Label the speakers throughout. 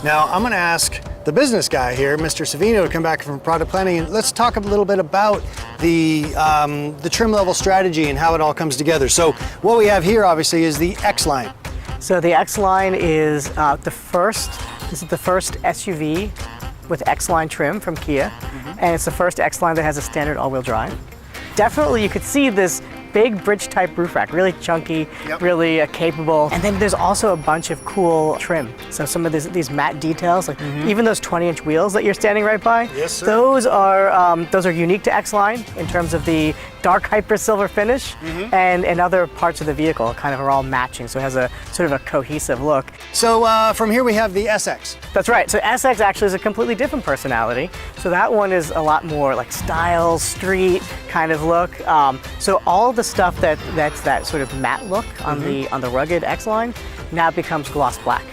Speaker 1: Now, I'm going to ask the business guy here, Mr. Savino, to come back from product planning, and let's talk a little bit about the trim level strategy and how it all comes together. So what we have here, obviously, is the X-Line.
Speaker 2: So the X-Line is the first SUV with X-Line trim from Kia, and it's the first X-Line that has a standard all-wheel drive. Definitely you could see this big bridge type roof rack, really chunky, really capable. And then there's also a bunch of cool trim. So some of these matte details, like even those 20-inch wheels that you're standing right by,
Speaker 1: yes, sir.
Speaker 2: those are unique to X-Line in terms of the dark hyper silver finish, and other parts of the vehicle kind of are all matching. So it has a sort of a cohesive look.
Speaker 1: So from here we have the SX.
Speaker 2: That's right. So SX actually is a completely different personality. So that one is a lot more like style, street kind of look. So all the stuff that's that sort of matte look on the rugged X-Line now becomes gloss black.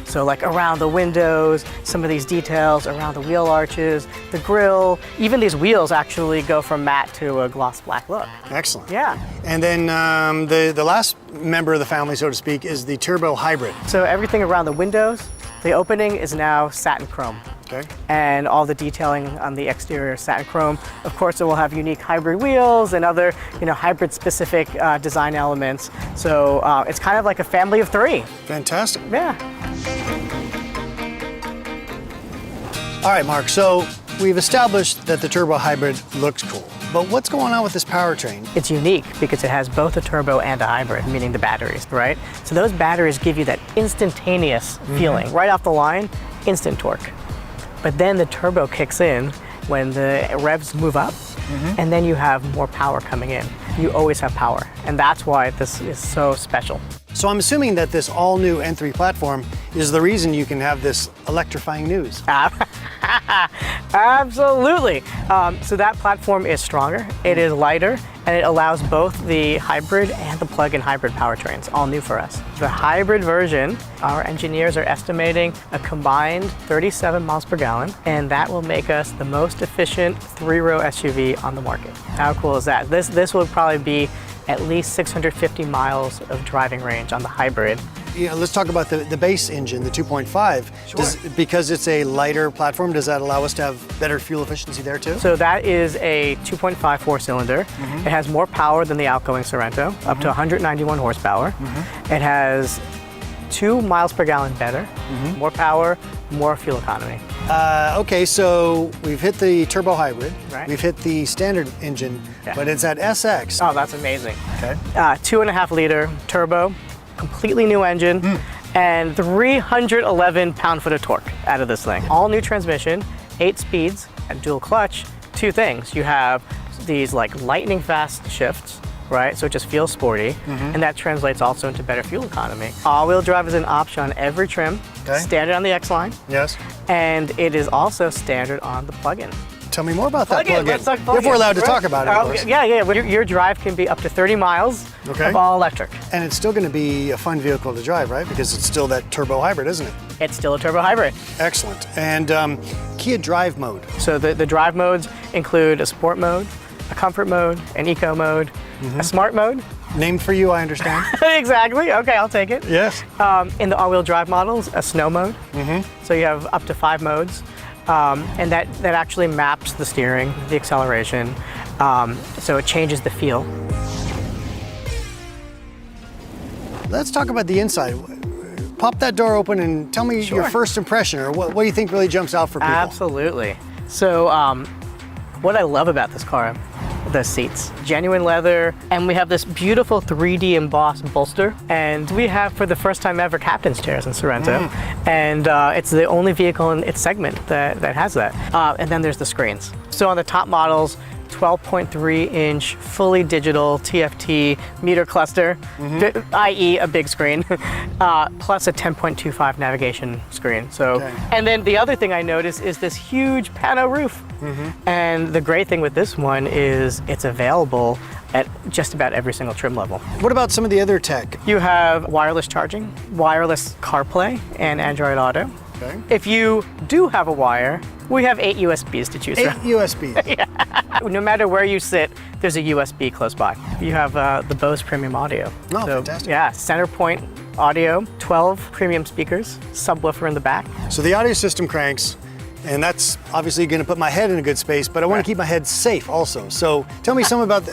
Speaker 2: So like around the windows, some of these details around the wheel arches, the grille, even these wheels actually go from matte to a gloss black look.
Speaker 1: Excellent.
Speaker 2: Yeah.
Speaker 1: And then the last member of the family, so to speak, is the turbo hybrid.
Speaker 2: So everything around the windows, the opening is now satin chrome.
Speaker 1: Okay.
Speaker 2: And all the detailing on the exterior is satin chrome. Of course, it will have unique hybrid wheels and other, hybrid specific design elements. So it's kind of like a family of three.
Speaker 1: Fantastic.
Speaker 2: Yeah.
Speaker 1: All right, Mark, so we've established that the turbo hybrid looks cool, but what's going on with this powertrain?
Speaker 2: It's unique because it has both a turbo and a hybrid, meaning the batteries, right? So those batteries give you that instantaneous feeling. Right off the line, instant torque. But then the turbo kicks in when the revs move up, and then you have more power coming in. You always have power, and that's why this is so special.
Speaker 1: So I'm assuming that this all-new N3 platform is the reason you can have this electrifying news.
Speaker 2: Absolutely. So that platform is stronger, it is lighter, and it allows both the hybrid and the plug-in hybrid powertrains, all new for us. The hybrid version, our engineers are estimating a combined 37 miles per gallon, and that will make us the most efficient three-row SUV on the market. How cool is that? This will probably be at least 650 miles of driving range on the hybrid.
Speaker 1: Let's talk about the base engine, the 2.5.
Speaker 2: Sure.
Speaker 1: Because it's a lighter platform, does that allow us to have better fuel efficiency there too?
Speaker 2: So that is a 2.5 four-cylinder. It has more power than the outgoing Sorento, up to 191 horsepower. It has 2 miles per gallon better, more power, more fuel economy.
Speaker 1: Okay, so we've hit the turbo hybrid,
Speaker 2: Right.
Speaker 1: we've hit the standard engine, but it's at SX.
Speaker 2: Oh, that's amazing.
Speaker 1: Okay.
Speaker 2: 2.5 liter turbo, completely new engine, and 311 pound-foot of torque out of this thing. All new transmission, 8 speeds, and dual clutch. 2 things. You have these like lightning fast shifts, right? So it just feels sporty, and that translates also into better fuel economy. All-wheel drive is an option on every trim, standard on the X-Line.
Speaker 1: Yes.
Speaker 2: And it is also standard on the plug-in.
Speaker 1: Tell me more about that plug-in.
Speaker 2: Let's talk plug-in.
Speaker 1: If we're allowed to talk about it, of course.
Speaker 2: Yeah. Your drive can be up to 30 miles of all electric.
Speaker 1: And it's still going to be a fun vehicle to drive, right? Because it's still that turbo hybrid, isn't it?
Speaker 2: It's still a turbo hybrid.
Speaker 1: Excellent. And Kia Drive mode.
Speaker 2: So the drive modes include a sport mode, a comfort mode, an eco mode, a smart mode.
Speaker 1: Named for you, I understand.
Speaker 2: Exactly. Okay, I'll take it.
Speaker 1: Yes.
Speaker 2: In the all-wheel drive models, a snow mode. So you have up to 5 modes. And that actually maps the steering, the acceleration, so it changes the feel.
Speaker 1: Let's talk about the inside. Pop that door open and tell me your first impression, or what do you think really jumps out for people?
Speaker 2: Absolutely. So what I love about this car, the seats, genuine leather, and we have this beautiful 3D embossed bolster, and we have for the first time ever captain's chairs in Sorento, and it's the only vehicle in its segment that has that. And then there's the screens. So on the top models, 12.3-inch fully digital TFT meter cluster, i.e. a big screen, plus a 10.25 navigation screen. So, and then the other thing I noticed is this huge pano roof. And the great thing with this one is it's available at just about every single trim level.
Speaker 1: What about some of the other tech?
Speaker 2: You have wireless charging, wireless CarPlay, and Android Auto.
Speaker 1: Okay.
Speaker 2: If you do have a wire, we have 8 USBs to choose from.
Speaker 1: 8 USBs.
Speaker 2: Yeah. No matter where you sit, there's a USB close by. You have the Bose Premium Audio.
Speaker 1: Oh, fantastic.
Speaker 2: Yeah, center point audio, 12 premium speakers, subwoofer in the back.
Speaker 1: So the audio system cranks, and that's obviously going to put my head in a good space, but I want to keep my head safe also. So tell me something about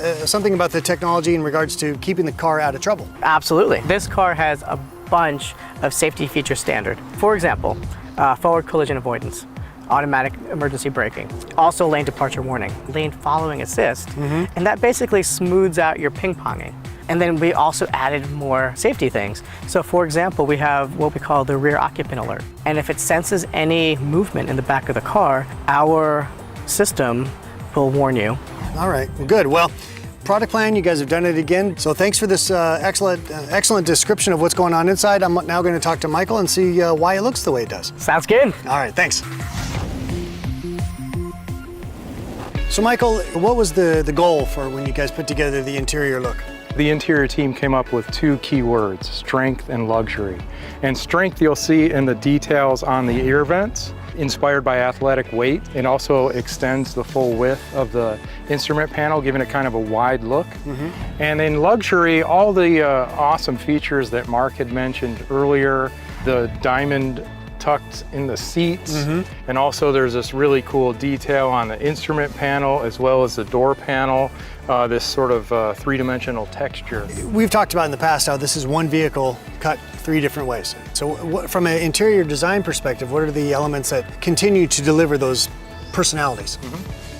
Speaker 1: the technology in regards to keeping the car out of trouble.
Speaker 2: Absolutely. This car has a bunch of safety features standard. For example, forward collision avoidance, automatic emergency braking, also lane departure warning, lane following assist, and that basically smooths out your ping-ponging. And then we also added more safety things. So for example, we have what we call the rear occupant alert. And if it senses any movement in the back of the car, our system will warn you.
Speaker 1: All right, well, good. Well, product plan, you guys have done it again. So thanks for this excellent description of what's going on inside. I'm now going to talk to Michael and see why it looks the way it does.
Speaker 2: Sounds good.
Speaker 1: All right, thanks. So Michael, what was the goal for when you guys put together the interior look?
Speaker 3: The interior team came up with two key words, strength and luxury. And strength you'll see in the details on the ear vents, inspired by athletic weight. It also extends the full width of the instrument panel, giving it kind of a wide look. And in luxury, all the awesome features that Mark had mentioned earlier, the diamond tucked in the seats, and also there's this really cool detail on the instrument panel as well as the door panel, this sort of three-dimensional texture.
Speaker 1: We've talked about in the past how this is one vehicle cut three different ways. So from an interior design perspective, what are the elements that continue to deliver those personalities?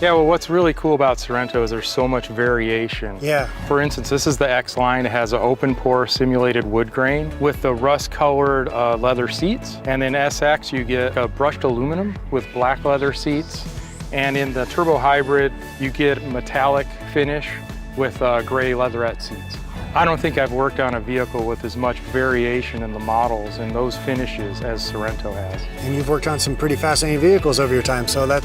Speaker 3: Yeah, well, what's really cool about Sorento is there's so much variation.
Speaker 1: Yeah.
Speaker 3: For instance, this is the X line. It has an open pore simulated wood grain with the rust-colored leather seats. And then SX, you get a brushed aluminum with black leather seats. And in the turbo hybrid, you get metallic finish with gray leatherette seats. I don't think I've worked on a vehicle with as much variation in the models and those finishes as Sorento has.
Speaker 1: And you've worked on some pretty fascinating vehicles over your time, so that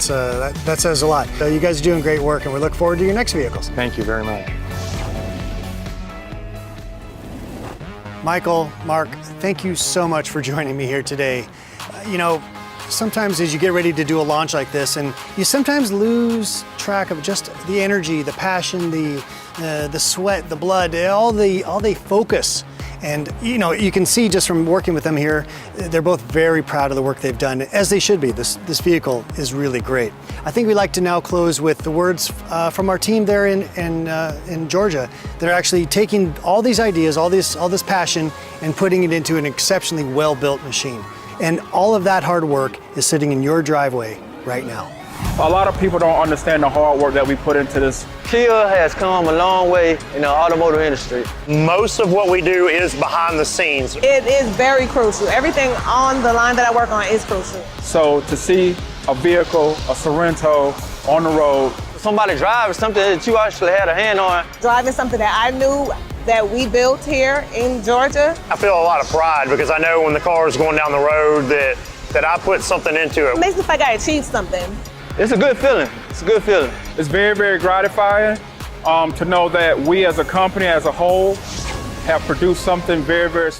Speaker 1: says a lot. You guys are doing great work, and we look forward to your next vehicles.
Speaker 3: Thank you very much.
Speaker 1: Michael, Mark, thank you so much for joining me here today. You know, sometimes as you get ready to do a launch like this, and you sometimes lose track of just the energy, the passion, the sweat, the blood, all the focus. And you know, you can see just from working with them here, they're both very proud of the work they've done, as they should be. This vehicle is really great. I think we'd like to now close with the words from our team there in Georgia. They're actually taking all these ideas, all this passion, and putting it into an exceptionally well-built machine. And all of that hard work is sitting in your driveway right now.
Speaker 4: A lot of people don't understand the hard work that we put into this.
Speaker 5: Kia has come a long way in the automotive industry.
Speaker 6: Most of what we do is behind the scenes.
Speaker 7: It is very crucial. Everything on the line that I work on is crucial.
Speaker 4: So to see a vehicle, a Sorento, on the road.
Speaker 5: Somebody drives something that you actually had a hand on.
Speaker 7: Driving something that I knew that we built here in Georgia.
Speaker 6: I feel a lot of pride because I know when the car is going down the road that I put something into it.
Speaker 7: It makes me feel like I achieved something.
Speaker 5: It's a good feeling. It's a good feeling.
Speaker 4: It's very, very gratifying to know that we as a company as a whole have produced something very, very